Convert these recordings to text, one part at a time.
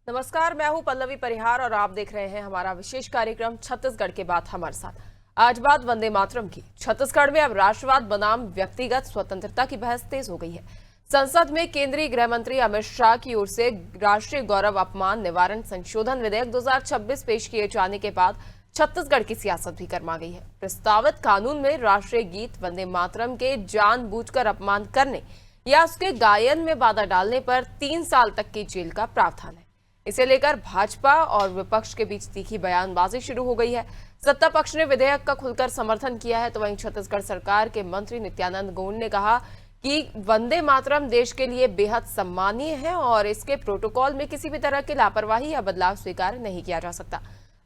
नमस्कार, मैं हूं पल्लवी परिहार और आप देख रहे हैं हमारा विशेष कार्यक्रम छत्तीसगढ़ के बात हमारे साथ। आज बात वंदे मातरम की। छत्तीसगढ़ में अब राष्ट्रवाद बनाम व्यक्तिगत स्वतंत्रता की बहस तेज हो गई है। संसद में केंद्रीय गृह मंत्री अमित शाह की ओर से राष्ट्रीय गौरव अपमान निवारण संशोधन विधेयक 2026 पेश किए जाने के बाद छत्तीसगढ़ की सियासत भी गर्मा गई है। प्रस्तावित कानून में राष्ट्रीय गीत वंदे मातरम के जानबूझकर अपमान करने या उसके गायन में बाधा डालने पर 3 साल तक की जेल का प्रावधान है। इसे लेकर भाजपा और विपक्ष के बीच तीखी बयानबाजी शुरू हो गई है। सत्ता पक्ष ने विधेयक का खुलकर समर्थन किया है, तो वहीं छत्तीसगढ़ सरकार के मंत्री नित्यानंद गोंड ने कहा कि वंदे मातरम देश के लिए बेहद सम्मानीय है और इसके प्रोटोकॉल में किसी भी तरह की लापरवाही या बदलाव स्वीकार नहीं किया जा सकता।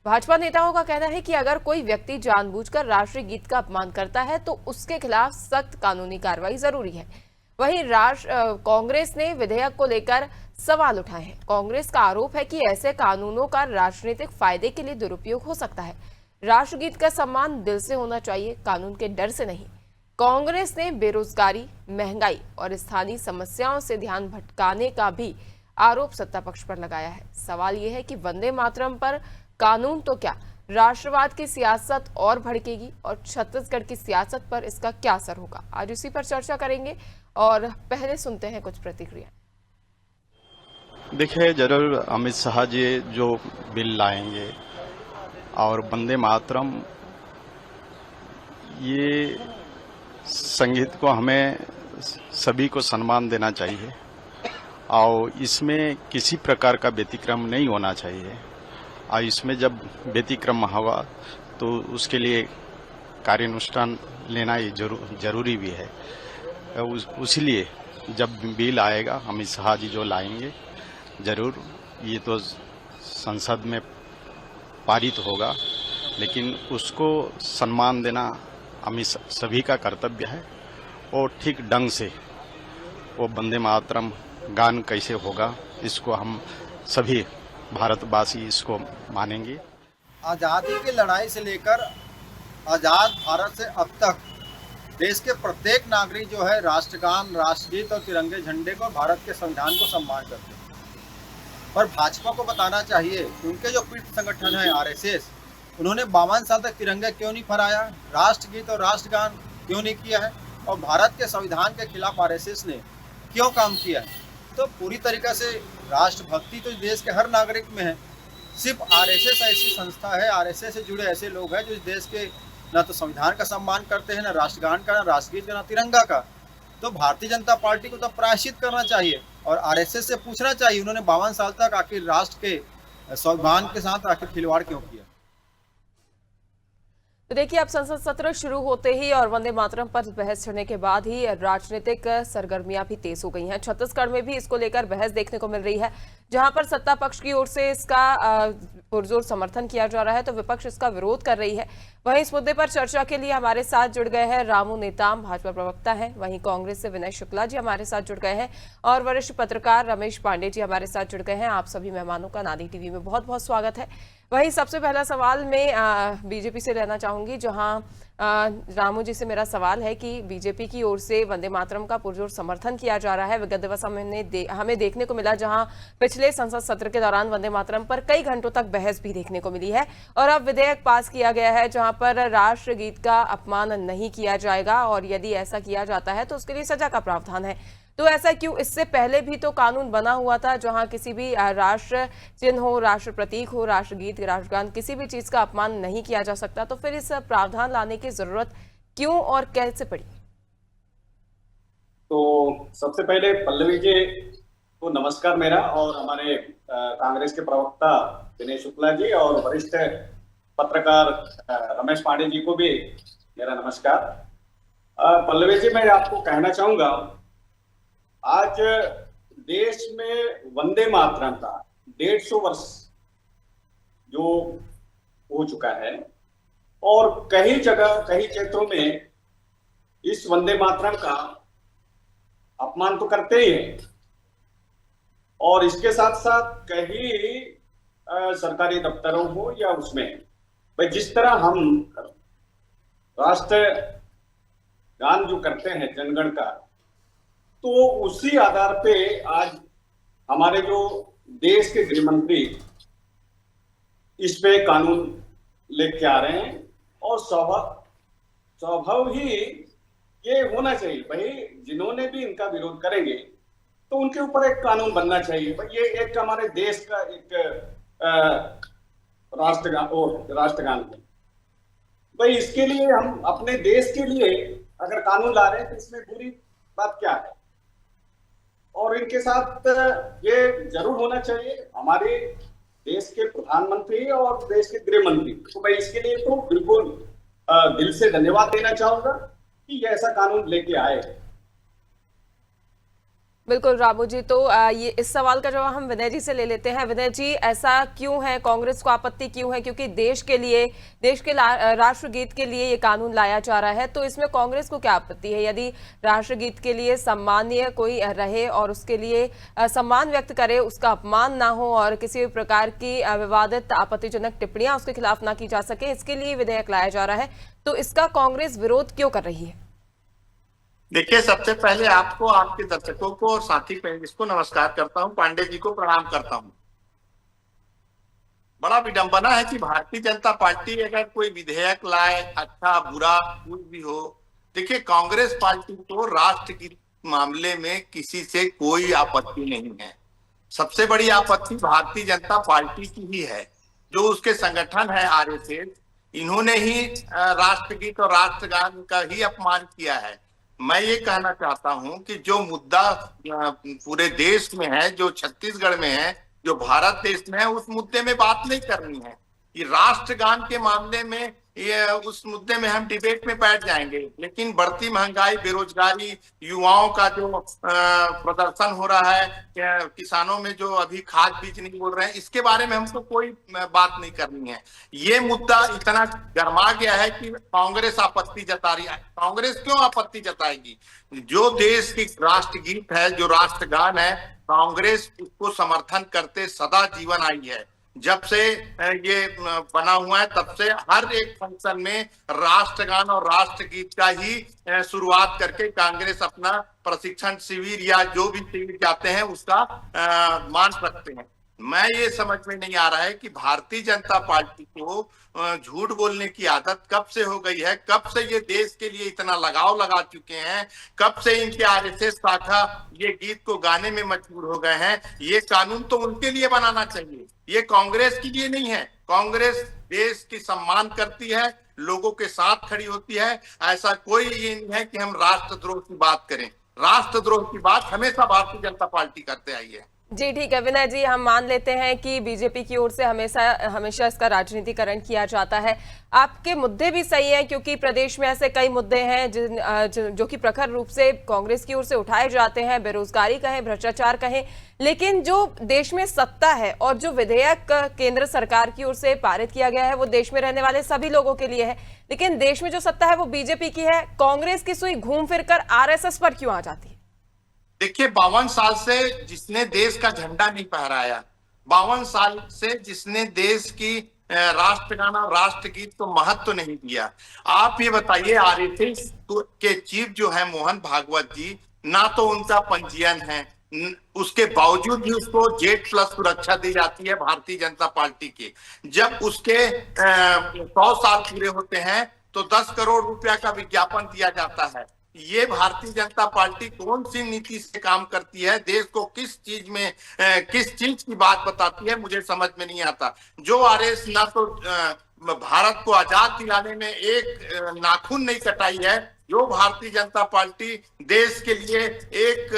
भाजपा नेताओं का कहना है कि अगर कोई व्यक्ति जानबूझकर राष्ट्रीय गीत का अपमान करता है तो उसके खिलाफ सख्त कानूनी कार्रवाई जरूरी है। वहीं कांग्रेस ने विधेयक को लेकर सवाल उठाए हैं। कांग्रेस का आरोप है कि ऐसे कानूनों का राजनीतिक फायदे के लिए दुरुपयोग हो सकता है। राष्ट्रगीत का सम्मान दिल से होना चाहिए, कानून के डर से नहीं। कांग्रेस ने बेरोजगारी, महंगाई और स्थानीय समस्याओं से ध्यान भटकाने का भी आरोप सत्ता पक्ष पर लगाया है। सवाल यह है कि वंदे मातरम पर कानून तो क्या, राष्ट्रवाद की सियासत और भड़केगी और छत्तीसगढ़ की सियासत पर इसका क्या असर होगा। आज इसी पर चर्चा करेंगे और पहले सुनते हैं कुछ प्रतिक्रिया। देखिए, जरूर अमित शाह जी जो बिल लाएंगे और वंदे मातरम, ये संगीत को हमें सभी को सम्मान देना चाहिए और इसमें किसी प्रकार का व्यतिक्रम नहीं होना चाहिए। और इसमें जब व्यतिक्रम होगा तो उसके लिए कार्यानुष्ठान लेना ही जरूरी भी है। उसीलिए जब बिल आएगा, अमित शाह जी जो लाएंगे, जरूर ये तो संसद में पारित होगा, लेकिन उसको सम्मान देना हमें सभी का कर्तव्य है। और ठीक ढंग से वो वंदे मातरम गान कैसे होगा, इसको हम सभी भारतवासी इसको मानेंगे। आज़ादी की लड़ाई से लेकर आज़ाद भारत से अब तक देश के प्रत्येक नागरिक जो है राष्ट्रगान, राष्ट्रगीत और तिरंगे झंडे को, भारत के संविधान को सम्मान करते हैं। पर भाजपा को बताना चाहिए कि उनके जो पीठ संगठन है आरएसएस, उन्होंने 52 साल तक तिरंगा क्यों नहीं फहराया, राष्ट्रगीत और राष्ट्रगान क्यों नहीं किया है और भारत के संविधान के खिलाफ आरएसएस ने क्यों काम किया है। तो पूरी तरीके से राष्ट्रभक्ति तो देश के हर नागरिक में है। सिर्फ आरएसएस ऐसी संस्था है, आरएसएस से जुड़े ऐसे लोग हैं जो इस देश के न तो संविधान का सम्मान करते हैं, न राष्ट्रगान का, न राष्ट्रगीत का, न तिरंगा का। तो भारतीय जनता पार्टी को तो प्रायश्चित करना चाहिए और आरएसएस से पूछना चाहिए, उन्होंने 52 साल तक आखिर राष्ट्र के स्वाभिमान के साथ आखिर खिलवाड़ क्यों किया। तो देखिए, अब संसद सत्र शुरू होते ही और वंदे मातरम पर बहस छिड़ने के बाद ही राजनीतिक सरगर्मियां भी तेज हो गई हैं। छत्तीसगढ़ में भी इसको लेकर बहस देखने को मिल रही है। जहां पर सत्ता पक्ष की ओर से इसका पुरजोर समर्थन किया जा रहा है, तो विपक्ष इसका विरोध कर रही है। वहीं इस मुद्दे पर चर्चा के लिए हमारे साथ जुड़ गए हैं रामू नेताम, भाजपा प्रवक्ता हैं। वहीं कांग्रेस से विनय शुक्ला जी हमारे साथ जुड़ गए हैं और वरिष्ठ पत्रकार रमेश पांडे जी हमारे साथ जुड़ गए हैं। आप सभी मेहमानों का नादी टीवी में बहुत बहुत स्वागत है। वहीं सबसे पहला सवाल मैं बीजेपी से लेना चाहूंगी, जहां रामू जी से मेरा सवाल है कि बीजेपी की ओर से वंदे मातरम का पुरजोर समर्थन किया जा रहा है। विगत दिवस हमें देखने को मिला जहां पिछले संसद सत्र के दौरान वंदे मातरम पर कई घंटों तक बहस भी देखने को मिली है और अब विधेयक पास किया गया है जहां पर राष्ट्रगीत का अपमान नहीं किया जाएगा और यदि ऐसा किया जाता है तो उसके लिए सजा का प्रावधान है। तो ऐसा क्यों? इससे पहले भी तो कानून बना हुआ था जहां किसी भी राष्ट्र चिन्ह हो, राष्ट्र प्रतीक हो, राष्ट्रगीत, राष्ट्रगान, किसी भी चीज का अपमान नहीं किया जा सकता। तो फिर इस प्रावधान लाने की जरूरत क्यों और कैसे पड़ी? तो सबसे पहले पल्लवी जी को नमस्कार मेरा, और हमारे कांग्रेस के प्रवक्ता विनय शुक्ला जी और वरिष्ठ पत्रकार रमेश पांडे जी को भी मेरा नमस्कार। पल्लवी जी, मैं आपको कहना चाहूंगा, आज देश में वंदे मातरम का 150 वर्ष जो हो चुका है और कई जगह, कई क्षेत्रों में इस वंदे मातरम का अपमान तो करते ही हैं और इसके साथ साथ कई सरकारी दफ्तरों हो या उसमें भाई जिस तरह हम राष्ट्र गान जो करते हैं जनगण का, तो उसी आधार पे आज हमारे जो देश के गृह मंत्री इस पे कानून लेके आ रहे हैं और स्वभाव ही ये होना चाहिए भाई, जिन्होंने भी इनका विरोध करेंगे तो उनके ऊपर एक कानून बनना चाहिए भाई। ये एक हमारे देश का एक राष्ट्रगान है भाई। इसके लिए हम अपने देश के लिए अगर कानून ला रहे हैं तो इसमें बुरी बात क्या है? और इनके साथ ये जरूर होना चाहिए हमारे देश के प्रधानमंत्री और देश के गृह मंत्री तो भाई इसके लिए तो बिल्कुल दिल से धन्यवाद देना चाहूंगा कि ये ऐसा कानून लेके आए। बिल्कुल रामू जी, तो ये इस सवाल का जवाब हम विनय जी से ले लेते हैं। विनय जी, ऐसा क्यों है, कांग्रेस को आपत्ति क्यों है? क्योंकि देश के राष्ट्रगीत के लिए ये कानून लाया जा रहा है, तो इसमें कांग्रेस को क्या आपत्ति है? यदि राष्ट्रगीत के लिए सम्मानीय कोई रहे और उसके लिए सम्मान व्यक्त करे, उसका अपमान ना हो और किसी भी प्रकार की विवादित आपत्तिजनक टिप्पणियां उसके खिलाफ ना की जा सके, इसके लिए विधेयक लाया जा रहा है, तो इसका कांग्रेस विरोध क्यों कर रही है? देखिए, सबसे पहले आपको, आपके दर्शकों को और साथी पेंगिस को नमस्कार करता हूं, पांडे जी को प्रणाम करता हूं। बड़ा विडंबना है कि भारतीय जनता पार्टी अगर कोई विधेयक लाए, अच्छा बुरा कुछ भी हो, देखिए कांग्रेस पार्टी को राष्ट्र के मामले में किसी से कोई आपत्ति नहीं है। सबसे बड़ी आपत्ति भारतीय जनता पार्टी की ही है, जो उसके संगठन है आरएसएस, इन्होंने ही राष्ट्रगीत और राष्ट्रगान का ही अपमान किया है। मैं ये कहना चाहता हूं कि जो मुद्दा पूरे देश में है, जो छत्तीसगढ़ में है, जो भारत देश में है, उस मुद्दे में बात नहीं करनी है। ये राष्ट्रगान के मामले में उस मुद्दे में हम डिबेट में बैठ जाएंगे, लेकिन बढ़ती महंगाई, बेरोजगारी, युवाओं का जो प्रदर्शन हो रहा है, किसानों में जो अभी खाद बीज नहीं बोल रहे हैं, इसके बारे में हमको कोई बात नहीं करनी है। ये मुद्दा इतना गर्मा गया है कि कांग्रेस आपत्ति जता रही है। कांग्रेस क्यों आपत्ति जताएगी? जो देश की राष्ट्रगीत है, जो राष्ट्रगान है, कांग्रेस उसको समर्थन करते सदा जीवन आई है। जब से ये बना हुआ है तब से हर एक फंक्शन में राष्ट्रगान और राष्ट्रगीत का ही शुरुआत करके कांग्रेस अपना प्रशिक्षण शिविर या जो भी शिविर जाते हैं उसका मान सकते हैं। मैं ये समझ में नहीं आ रहा है कि भारतीय जनता पार्टी को झूठ बोलने की आदत कब से हो गई है, कब से ये देश के लिए इतना लगाव लगा चुके हैं, कब से इनके आरएसएस शाखा ये गीत को गाने में मजबूर हो गए हैं। ये कानून तो उनके लिए बनाना चाहिए, ये कांग्रेस के लिए नहीं है। कांग्रेस देश की सम्मान करती है, लोगों के साथ खड़ी होती है। ऐसा कोई ये नहीं है कि हम राष्ट्रद्रोह की बात करें। राष्ट्रद्रोह की बात हमेशा भारतीय जनता पार्टी करते आई है। जी ठीक है विनय जी, हम मान लेते हैं कि बीजेपी की ओर से हमेशा इसका राजनीतिकरण किया जाता है। आपके मुद्दे भी सही हैं, क्योंकि प्रदेश में ऐसे कई मुद्दे हैं जो कि प्रखर रूप से कांग्रेस की ओर से उठाए जाते हैं, बेरोजगारी कहें, भ्रष्टाचार कहें, लेकिन जो देश में सत्ता है और जो विधेयक केंद्र सरकार की ओर से पारित किया गया है वो देश में रहने वाले सभी लोगों के लिए है। लेकिन देश में जो सत्ता है वो बीजेपी की है, कांग्रेस की सुई घूम फिर कर आरएसएस पर क्यों आ जाती है? देखिए, 52 साल से जिसने देश का झंडा नहीं फहराया, 52 साल से जिसने देश की राष्ट्रगान और राष्ट्रगीत को महत्व नहीं दिया, आप ये बताइए, आरएसएस के चीफ जो है मोहन भागवत जी, ना तो उनका पंजीयन है, उसके बावजूद भी उसको जेड प्लस सुरक्षा दी जाती है भारतीय जनता पार्टी की। जब उसके 100 साल पूरे होते हैं तो 10 करोड़ रुपया का विज्ञापन दिया जाता है। ये भारतीय जनता पार्टी कौन सी नीति से काम करती है, देश को किस चीज की बात बताती है, मुझे समझ में नहीं आता। जो आरएस ना तो भारत को आजाद दिलाने में एक नाखून नहीं कटाई है, जो भारतीय जनता पार्टी देश के लिए एक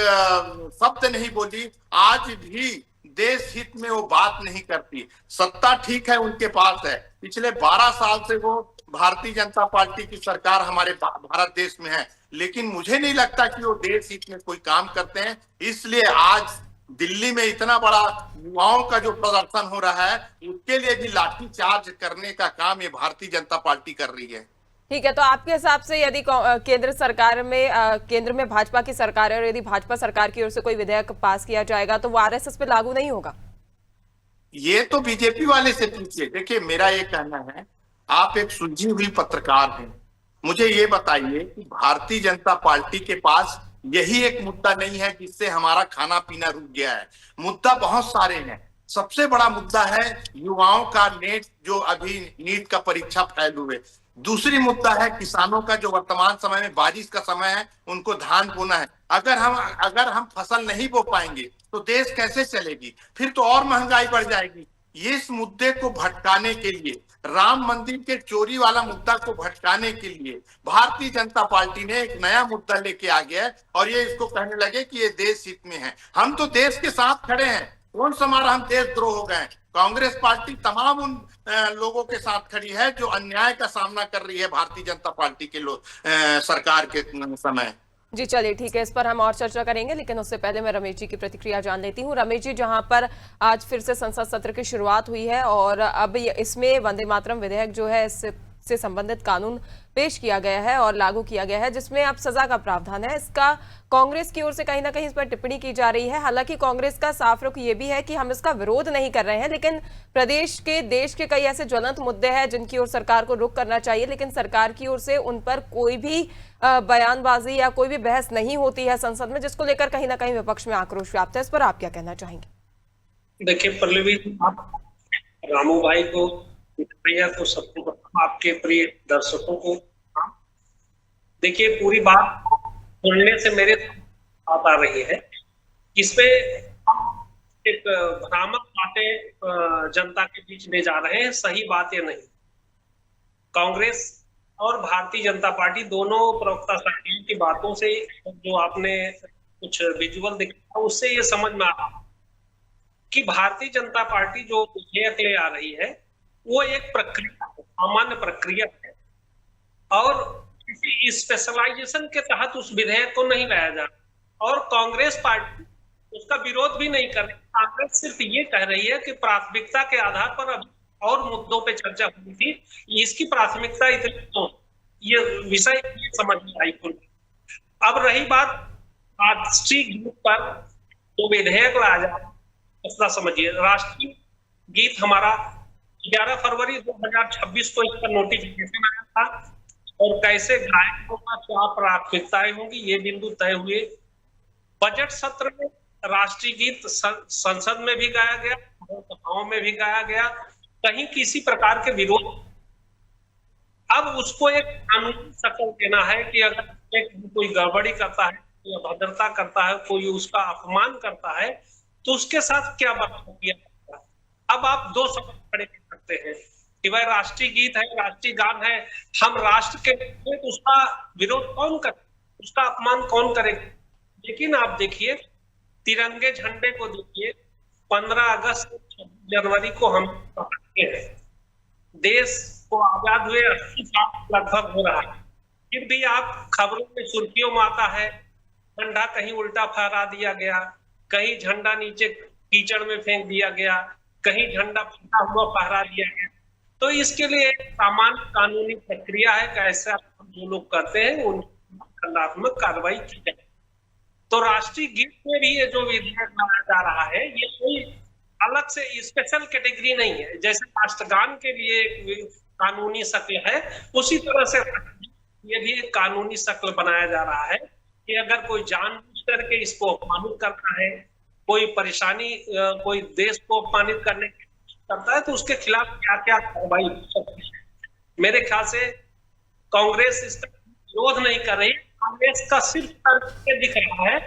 शब्द नहीं बोली, आज भी देश हित में वो बात नहीं करती। सत्ता ठीक है उनके पास है, पिछले 12 साल से वो भारतीय जनता पार्टी की सरकार हमारे भारत देश में है, लेकिन मुझे नहीं लगता कि वो देश हित में कोई काम करते हैं। इसलिए आज दिल्ली में इतना बड़ा युवाओं का जो प्रदर्शन हो रहा है, उसके लिए भी लाठी चार्ज करने का काम ये भारतीय जनता पार्टी कर रही है। ठीक है, तो आपके हिसाब से यदि केंद्र सरकार में केंद्र में भाजपा की सरकार है और यदि भाजपा सरकार की ओर से कोई विधेयक पास किया जाएगा तो वो आरएसएस पे लागू नहीं होगा? ये तो बीजेपी वाले से पूछिए। देखिए, मेरा ये कहना है, आप एक सुलझी हुई पत्रकार हैं, मुझे ये बताइए कि भारतीय जनता पार्टी के पास यही एक मुद्दा नहीं है जिससे हमारा खाना पीना रुक गया है। मुद्दा बहुत सारे हैं। सबसे बड़ा मुद्दा है युवाओं का नेट, जो अभी नीट का परीक्षा फैल हुए। दूसरी मुद्दा है किसानों का, जो वर्तमान समय में बारिश का समय है, उनको धान बोना है। अगर हम फसल नहीं बो पाएंगे तो देश कैसे चलेगी? फिर तो और महंगाई बढ़ जाएगी। इस मुद्दे को भटकाने के लिए, राम मंदिर के चोरी वाला मुद्दा को भटकाने के लिए भारतीय जनता पार्टी ने एक नया मुद्दा लेके आ गया है और ये इसको कहने लगे कि ये देश हित में है। हम तो देश के साथ खड़े हैं, कौन सा हमारा हम देशद्रोह हो गए? कांग्रेस पार्टी तमाम उन लोगों के साथ खड़ी है जो अन्याय का सामना कर रही है भारतीय जनता पार्टी के सरकार के समय। जी चलिए ठीक है, इस पर हम और चर्चा करेंगे, लेकिन उससे पहले मैं रमेश जी की प्रतिक्रिया जान लेती हूँ। रमेश जी, जहां पर आज फिर से संसद सत्र की शुरुआत हुई है और अब इसमें वंदे मातरम विधेयक जो है इससे संबंधित कानून पेश किया गया है और लागू किया गया है, जिसमें अब सजा का प्रावधान है। इसका कांग्रेस की ओर से कहीं ना कहीं इस पर टिप्पणी की जा रही है। हालांकि कांग्रेस का साफ रुख ये भी है कि हम इसका विरोध नहीं कर रहे हैं, लेकिन प्रदेश के, देश के कई ऐसे ज्वलंत मुद्दे हैं जिनकी ओर सरकार को रुख करना चाहिए, लेकिन सरकार की ओर से उन पर कोई भी बयानबाजी या कोई भी बहस नहीं होती है संसद में, जिसको लेकर कहीं ना कहीं विपक्ष में आक्रोश व्याप्त है। इस पर आप क्या कहना चाहेंगे? देखिए पल्लवी, आप रामू भाई को, भैया को, सबको, आपके प्रिय दर्शकों को, देखिए पूरी बात सुनने से मेरे बात आ रही है। इसमें एक भ्रामक बातें जनता के बीच ले जा रहे हैं, सही बात ये नहीं। कांग्रेस और भारतीय जनता पार्टी दोनों प्रवक्ता साथियों की बातों से, जो आपने कुछ विजुअल दिखाया, उससे ये समझ में आ रहा कि भारतीय जनता पार्टी जो विधेयक ले आ रही है वो एक प्रक्रिया, सामान्य प्रक्रिया है और किसी स्पेशलाइजेशन के तहत उस विधेयक को नहीं लाया जा रहा। और कांग्रेस पार्टी उसका विरोध भी नहीं कर रही। कांग्रेस सिर्फ ये कह रही है कि प्राथमिकता के आधार पर अब और मुद्दों पे चर्चा हुई थी, इसकी प्राथमिकता इतनी तो ये विषय समझ में आई। अब रही बात राष्ट्रीय गीत पर तो विधेयक लाया जा रहा, समझिए राष्ट्रीय गीत हमारा 11 फरवरी 2026 को इसका नोटिफिकेशन आया था और कैसे गायकों का क्या प्राथमिकताएं होंगी ये बिंदु तय हुए। बजट सत्र में राष्ट्रीय गीत संसद में भी गाया गया, सभाओं में भी गाया गया, कहीं किसी प्रकार के विरोध। अब उसको एक कानूनी शक्ल देना है कि अगर कोई गड़बड़ी करता है, कोई अभद्रता करता है, कोई उसका अपमान करता है, तो उसके साथ क्या बर्ताव किया जाता है। अब आप दो सवाल खड़े कर सकते हैं कि भाई राष्ट्रीय गीत है, राष्ट्रीय गान है, हम राष्ट्र के तो उसका विरोध कौन करे, उसका अपमान कौन करेगा। लेकिन आप देखिए तिरंगे झंडे को देखिए, 15 अगस्त 26 जनवरी को हम देश को आजाद हुए 80 साल लगभग हो रहा है, फिर भी आप खबरों में सुर्खियों में आता है झंडा कहीं उल्टा फहरा दिया गया, कहीं झंडा नीचे कीचड़ में फेंक दिया गया, कहीं झंडा फटा हुआ फहरा दिया गया। तो इसके लिए सामान्य कानूनी प्रक्रिया है कि ऐसा जो लोग करते हैं उन दंडात्मक कार्रवाई की जाए। तो राष्ट्रीय गीत में भी ये जो विधेयक लाया जा रहा है ये कोई अलग से स्पेशल कैटेगरी नहीं है। जैसे राष्ट्रगान के लिए कानूनी शक्ल है, उसी तरह से ये भी एक कानूनी शक्ल बनाया जा रहा है कि अगर कोई जानबूझ करके इसको अपमानित करता है, कोई परेशानी, कोई देश को अपमानित करने की करता है, तो उसके खिलाफ क्या क्या कार्रवाई हो सकती है। मेरे ख्याल से कांग्रेस इसका विरोध नहीं कर रही, कांग्रेस का सिर्फ तर्क दिख रहा है।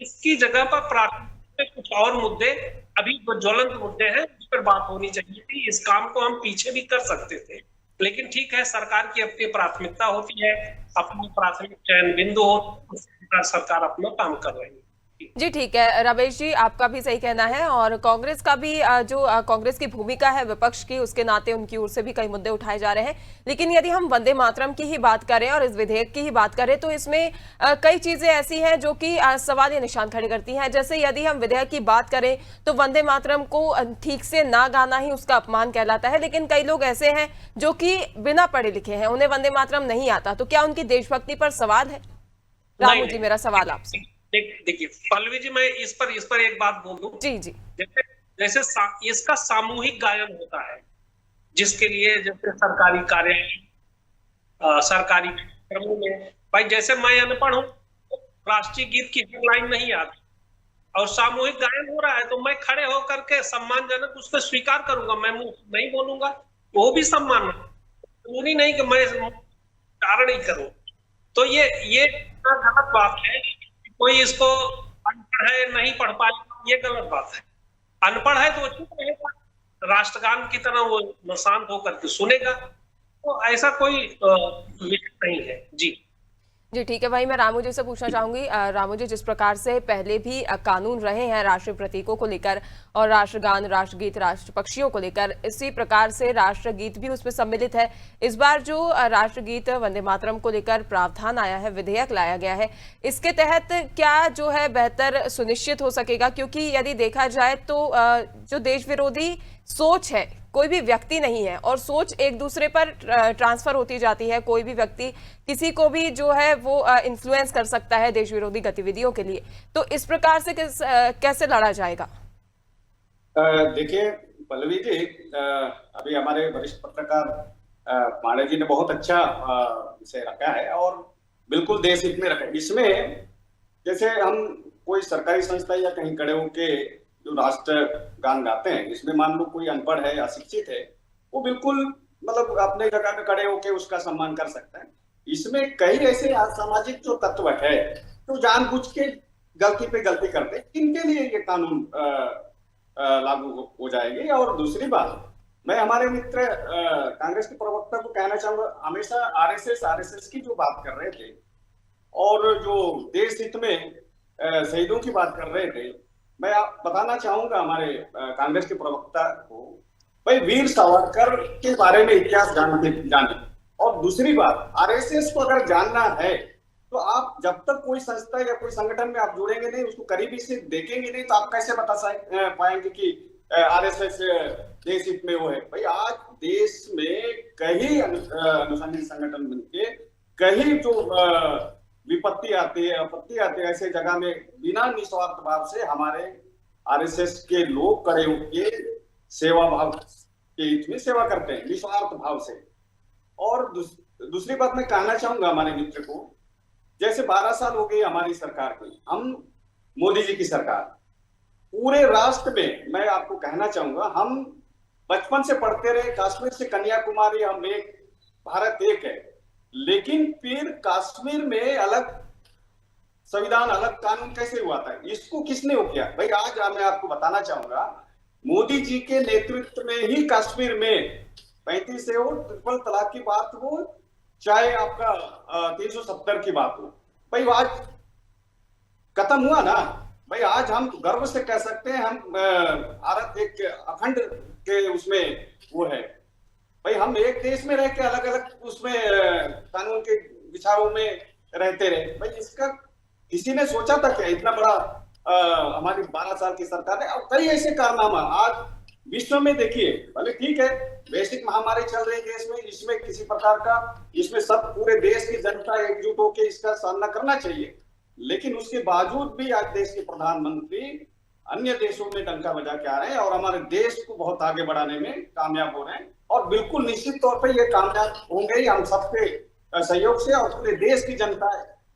इसकी जगह पर प्राथमिकता कुछ और मुद्दे, अभी जो ज्वलंत मुद्दे हैं उस पर बात होनी चाहिए थी। इस काम को हम पीछे भी कर सकते थे, लेकिन ठीक है, सरकार की अपनी प्राथमिकता होती है, अपनी प्राथमिक चयन बिंदु हो, सरकार अपना काम कर रही है। जी ठीक है रमेश जी, आपका भी सही कहना है और कांग्रेस का भी जो कांग्रेस की भूमिका है विपक्ष की, उसके नाते उनकी ओर से भी कई मुद्दे उठाए जा रहे हैं। लेकिन यदि हम वंदे मातरम की ही बात करें और इस विधेयक की ही बात करें तो इसमें कई चीजें ऐसी हैं जो कि सवाल या निशान खड़े करती हैं। जैसे यदि हम विधेयक की बात करें तो वंदे मातरम को ठीक से ना गाना ही उसका अपमान कहलाता है, लेकिन कई लोग ऐसे हैं जो कि बिना पढ़े लिखे हैं, उन्हें वंदे मातरम नहीं आता, तो क्या उनकी देशभक्ति पर सवाल है? रामू जी, मेरा सवाल आपसे। देखिए पल्लवी जी, मैं इस पर एक बात बोल दूं। जी जी, जैसे इसका सामूहिक गायन होता है, जिसके लिए जैसे सरकारी कार्यालय, सरकारी कार्यक्रमों में, भाई जैसे मैं अनपढ़ हूं, राष्ट्रीय गीत की हेडलाइन नहीं आती और सामूहिक गायन हो रहा है, तो मैं खड़े होकर के सम्मानजनक उसको स्वीकार करूंगा, मैं मुंह नहीं बोलूंगा, वो भी सम्मान है। जरूरी नहीं कि मैं कारण ही करूं। तो ये गलत बात है। कोई इसको अनपढ़ है नहीं पढ़ पाएगा, ये गलत बात है। अनपढ़ है तो वो चुप रहेगा, राष्ट्रगान की तरह वो शांत होकर के सुनेगा। तो ऐसा कोई विषय नहीं है। जी जी ठीक है भाई, मैं रामू जी से पूछना चाहूंगी। रामू जी, जिस प्रकार से पहले भी कानून रहे हैं राष्ट्रीय प्रतीकों को लेकर और राष्ट्रगान, राष्ट्रगीत, राष्ट्र पक्षियों को लेकर, इसी प्रकार से राष्ट्रगीत भी उसमें सम्मिलित है। इस बार जो राष्ट्रगीत वंदे मातरम को लेकर प्रावधान आया है, विधेयक लाया गया है, इसके तहत क्या जो है बेहतर सुनिश्चित हो सकेगा? क्योंकि यदि देखा जाए तो जो देश विरोधी सोच है, कोई भी व्यक्ति नहीं है और सोच एक दूसरे पर ट्रांसफर होती जाती है। कोई भी व्यक्ति किसी को भी जो है वो इन्फ्लुएंस कर सकता है देश विरोधी गतिविधियों के लिए। तो इस प्रकार से कैसे लड़ा जाएगा? देखिए पल्लवी जी, अभी हमारे वरिष्ठ पत्रकार पांडे जी ने बहुत अच्छा विषय रखा है और बिल्कुल देश हित में रखा है। इसमें जैसे हम कोई सरकारी संस्था या कहीं खड़े होके जो राष्ट्र गान गाते हैं, इसमें मान लो कोई अनपढ़ है, अशिक्षित है, वो बिल्कुल मतलब अपने जगह में खड़े होके उसका सम्मान कर सकता है। इसमें कई ऐसे असामाजिक जो तत्व है तो जानबूझ के गलती पे गलती करते हैं, इनके लिए ये कानून लागू हो जाएगी। और दूसरी बात, मैं हमारे मित्र कांग्रेस के प्रवक्ता को कहना चाहूंगा, हमेशा आरएसएस की जो बात कर रहे थे और जो देश हित में शहीदों की बात कर रहे थे, मैं बताना चाहूंगा हमारे कांग्रेस के प्रवक्ता को, भाई वीर सावरकर के बारे में इतिहास जाने। और दूसरी बात, आरएसएस को अगर जानना है तो आप जब तक कोई संस्था या कोई संगठन में आप जुड़ेंगे नहीं, उसको करीबी से देखेंगे नहीं, तो आप कैसे बता पाएंगे कि आरएसएस देश हित में वो है। भाई आज देश में कई अनुसंधान संगठन बनके कहीं जो विपत्ति आती है, आपत्ति आती है, ऐसे जगह में बिना निस्वार्थ भाव से हमारे आरएसएस के लोग खड़े होकर सेवा भाव के हित में सेवा करते हैं, निस्वार्थ भाव से। और दूसरी बात मैं कहना चाहूंगा हमारे मित्र को, जैसे 12 साल हो गए हमारी सरकार की, हम मोदी जी की सरकार, पूरे राष्ट्र में मैं आपको कहना चाहूंगा, हम बचपन से पढ़ते रहे, कश्मीर से कन्याकुमारी हम एक, भारत एक है, लेकिन फिर कश्मीर में अलग संविधान, अलग कानून कैसे हुआ था? इसको किसने वो किया? भाई आज मैं आपको बताना चाहूंगा, मोदी जी के नेतृत्व में ही कश्मीर में 35 से हो, ट्रिपल तलाक की बात हो, चाहे आपका 370 की बात हो, भाई आज खत्म हुआ ना। भाई आज हम गर्व से कह सकते हैं हम भारत एक अखंड के उसमें वो है। भाई हम एक देश में रह के अलग अलग उसमें कानून के विचारों में रहते रहे। भाई इसका किसी ने सोचा था क्या? इतना बड़ा हमारी 12 साल की सरकार है और कई ऐसे कारनामा आज विश्व में देखिए, भले ठीक है वैश्विक महामारी चल रही है देश में, इसमें किसी प्रकार का, इसमें सब पूरे देश की जनता एकजुट होकर इसका सामना करना चाहिए, लेकिन उसके बावजूद भी आज देश के प्रधानमंत्री अन्य देशों में डंका बजा के आ रहे हैं और हमारे देश को बहुत आगे बढ़ाने में कामयाब हो रहे हैं। और बिल्कुल निश्चित तौर पर ये कामयाब होंगे ही, हम सबके सहयोग से, और पूरे देश की जनता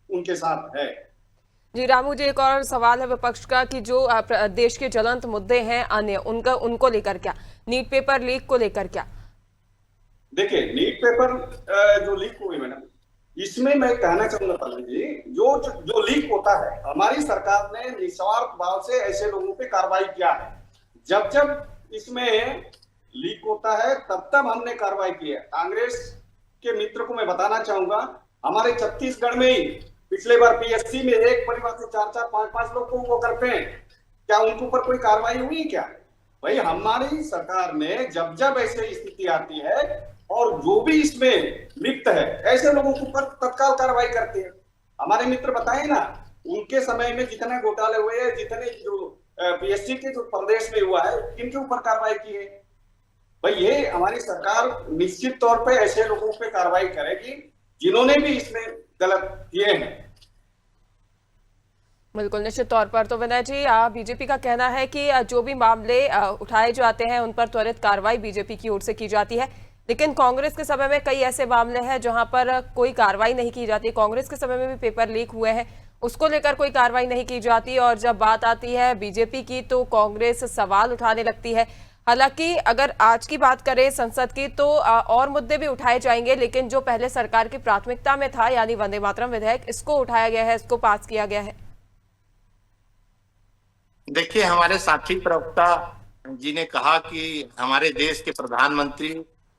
उनके साथ है। जी रामू जी, एक और सवाल है विपक्ष का कि जो देश के ज्वलंत मुद्दे हैं अन्य, उनको लेकर क्या, नीट पेपर लीक को लेकर क्या? देखिए नीट पेपर जो लीक हुई मैडम, इसमें मैं कहना चाहूंगा पल्लवी जी, जो लीक होता है, हमारी सरकार ने निस्वार्थ भाव से ऐसे लोगों पे कार्रवाई किया है। जब जब इसमें लीक होता है तब तब हमने कार्रवाई की है। कांग्रेस के मित्र को मैं बताना चाहूंगा, हमारे छत्तीसगढ़ में ही पिछले बार पीएससी में एक परिवार से 4-4, 5-5 लोग को करते हैं, क्या उनके ऊपर कोई कार्रवाई हुई है क्या? भाई हमारी सरकार ने जब जब ऐसे स्थिति आती है और जो भी इसमें लिप्त है ऐसे लोगों के ऊपर तत्काल कार्रवाई करते हैं। हमारे मित्र बताए ना, उनके समय में जितने घोटाले हुए हैं, जितने जो पीएससी के जो प्रदेश में हुआ है, किनके ऊपर कार्रवाई की है? भाई ये हमारी सरकार निश्चित तौर पे ऐसे लोगों पे कार्रवाई करेगी जिन्होंने भी इसमें गलत किए हैं। बिल्कुल निश्चित तौर पर। तो विनय जी, बीजेपी का कहना है कि जो भी मामले उठाए जाते हैं उन पर त्वरित कार्रवाई बीजेपी की ओर से की जाती है, लेकिन कांग्रेस के समय में कई ऐसे मामले हैं जहां पर कोई कार्रवाई नहीं की जाती। कांग्रेस के समय में भी पेपर लीक हुए हैं, उसको लेकर कोई कार्रवाई नहीं की जाती, और जब बात आती है बीजेपी की तो कांग्रेस सवाल उठाने लगती है। हालांकि अगर आज की बात करें संसद की तो और मुद्दे भी उठाए जाएंगे, लेकिन जो पहले सरकार की प्राथमिकता में था यानी वंदे मातरम विधेयक, इसको उठाया गया है, इसको पास किया गया है। देखिए, हमारे साथी प्रवक्ता जी ने कहा कि हमारे देश के प्रधानमंत्री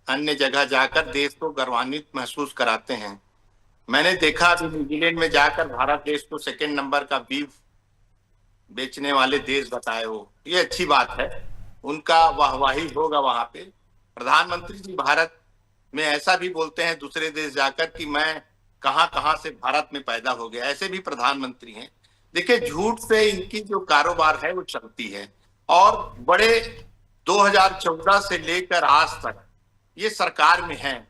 अन्य जगह जाकर देश को गौरवान्वित महसूस कराते हैं। मैंने देखा अभी न्यूजीलैंड में जाकर भारत देश को सेकंड नंबर का बीफ बेचने वाले देश बताए हो, ये अच्छी बात है, उनका वाहवाही होगा वहां पे। प्रधानमंत्री जी भारत में ऐसा भी बोलते हैं दूसरे देश जाकर कि मैं कहां कहां से भारत में पैदा हो गया, ऐसे भी प्रधानमंत्री हैं। देखिए, झूठ से इनकी जो कारोबार है वो चलती है, और बड़े 2014 से लेकर आज तक ये सरकार में है,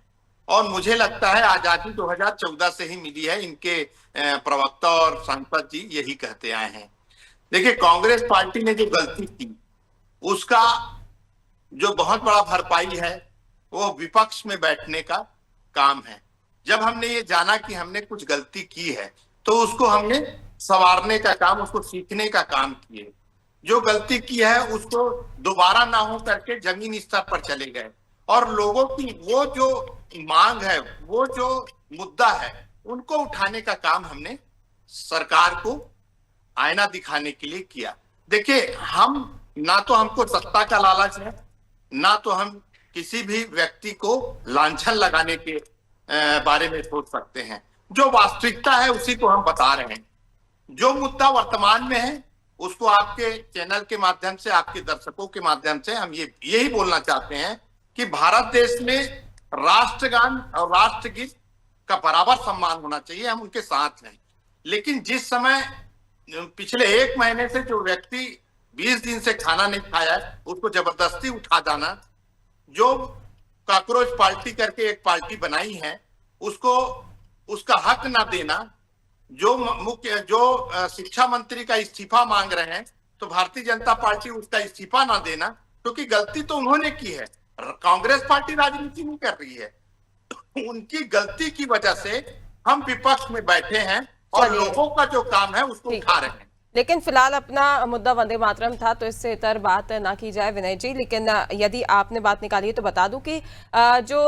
और मुझे लगता है आजादी 2014 से ही मिली है। इनके प्रवक्ता और सांसद जी यही कहते आए हैं। देखिए, कांग्रेस पार्टी ने जो गलती की उसका जो बहुत बड़ा भरपाई है वो विपक्ष में बैठने का काम है। जब हमने ये जाना कि हमने कुछ गलती की है तो उसको हमने संवारने का काम, उसको सीखने का काम किए। जो गलती की है उसको दोबारा ना हो करके जमीनी स्तर पर चले गए, और लोगों की वो जो मांग है, वो जो मुद्दा है, उनको उठाने का काम हमने सरकार को आईना दिखाने के लिए किया। देखिए, हम ना तो हमको सत्ता का लालच है, ना तो हम किसी भी व्यक्ति को लांछन लगाने के बारे में सोच सकते हैं। जो वास्तविकता है उसी को हम बता रहे हैं। जो मुद्दा वर्तमान में है उसको आपके चैनल के माध्यम से, आपके दर्शकों के माध्यम से हम यही बोलना चाहते हैं कि भारत देश में राष्ट्रगान और राष्ट्रगीत का बराबर सम्मान होना चाहिए, हम उनके साथ हैं। लेकिन जिस समय पिछले 1 महीने से जो व्यक्ति 20 दिन से खाना नहीं खाया उसको जबरदस्ती उठा जाना, जो कॉकरोच पार्टी करके एक पार्टी बनाई है उसको उसका हक ना देना, जो शिक्षा मंत्री का इस्तीफा मांग रहे हैं तो भारतीय जनता पार्टी उसका इस्तीफा ना देना, क्योंकि गलती तो उन्होंने की है। कांग्रेस पार्टी राजनीति नहीं कर रही है, उनकी गलती की वजह से हम विपक्ष में बैठे हैं और लोगों का जो काम है उसको उठा रहे हैं। लेकिन फिलहाल अपना मुद्दा वंदे मातरम था, तो इससे इतर बात ना की जाए विनय जी। लेकिन यदि आपने बात निकाली है तो बता दूं कि जो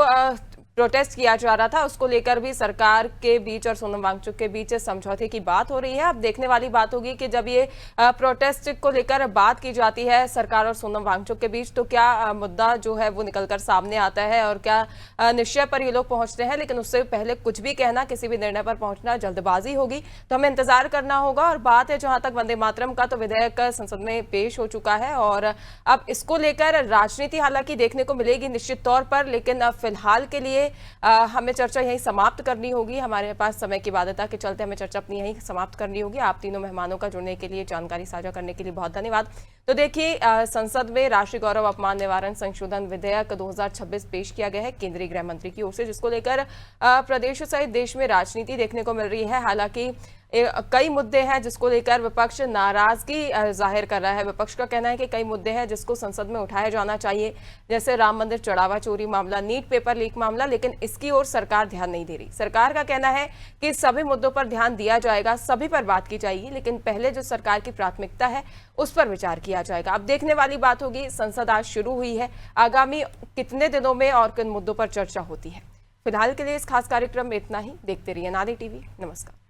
प्रोटेस्ट किया जा रहा था उसको लेकर भी सरकार के बीच और सोनम वांगचुक के बीच समझौते की बात हो रही है। अब देखने वाली बात होगी कि जब ये प्रोटेस्ट को लेकर बात की जाती है सरकार और सोनम वांगचुक के बीच, तो क्या मुद्दा जो है वो निकलकर सामने आता है और क्या निश्चय पर ये लोग पहुंचते हैं। लेकिन उससे पहले कुछ भी कहना, किसी भी निर्णय पर पहुंचना जल्दबाजी होगी, तो हमें इंतजार करना होगा। और बात है जहां तक वंदे मातरम का, तो विधेयक संसद में पेश हो चुका है और अब इसको लेकर राजनीति हालांकि देखने को मिलेगी निश्चित तौर पर, लेकिन फिलहाल के लिए हमें चर्चा यहीं समाप्त करनी होगी। हमारे पास समय की बाध्यता के चलते हमें चर्चा अपनी यहीं समाप्त करनी होगी। आप तीनों मेहमानों का जुड़ने के लिए, जानकारी साझा करने के लिए बहुत धन्यवाद। तो देखिए, संसद में राष्ट्रीय गौरव अपमान निवारण संशोधन विधेयक 2026 पेश किया गया है केंद्रीय गृह मंत्री की ओर से, जिसको लेकर प्रदेश सहित देश में राजनीति देखने को मिल रही है। हालांकि कई मुद्दे हैं जिसको लेकर विपक्ष नाराजगी जाहिर कर रहा है। विपक्ष का कहना है कि कई मुद्दे हैं जिसको संसद में उठाया जाना चाहिए, जैसे राम मंदिर चढ़ावा चोरी मामला, नीट पेपर लीक मामला, लेकिन इसकी ओर सरकार ध्यान नहीं दे रही। सरकार का कहना है कि सभी मुद्दों पर ध्यान दिया जाएगा, सभी पर बात की जाएगी, लेकिन पहले जो सरकार की प्राथमिकता है उस पर विचार किया जाएगा। अब देखने वाली बात होगी, संसद आज शुरू हुई है, आगामी कितने दिनों में और किन मुद्दों पर चर्चा होती है। फिलहाल के लिए इस खास कार्यक्रम में इतना ही। देखते रहिए नारी टीवी। नमस्कार।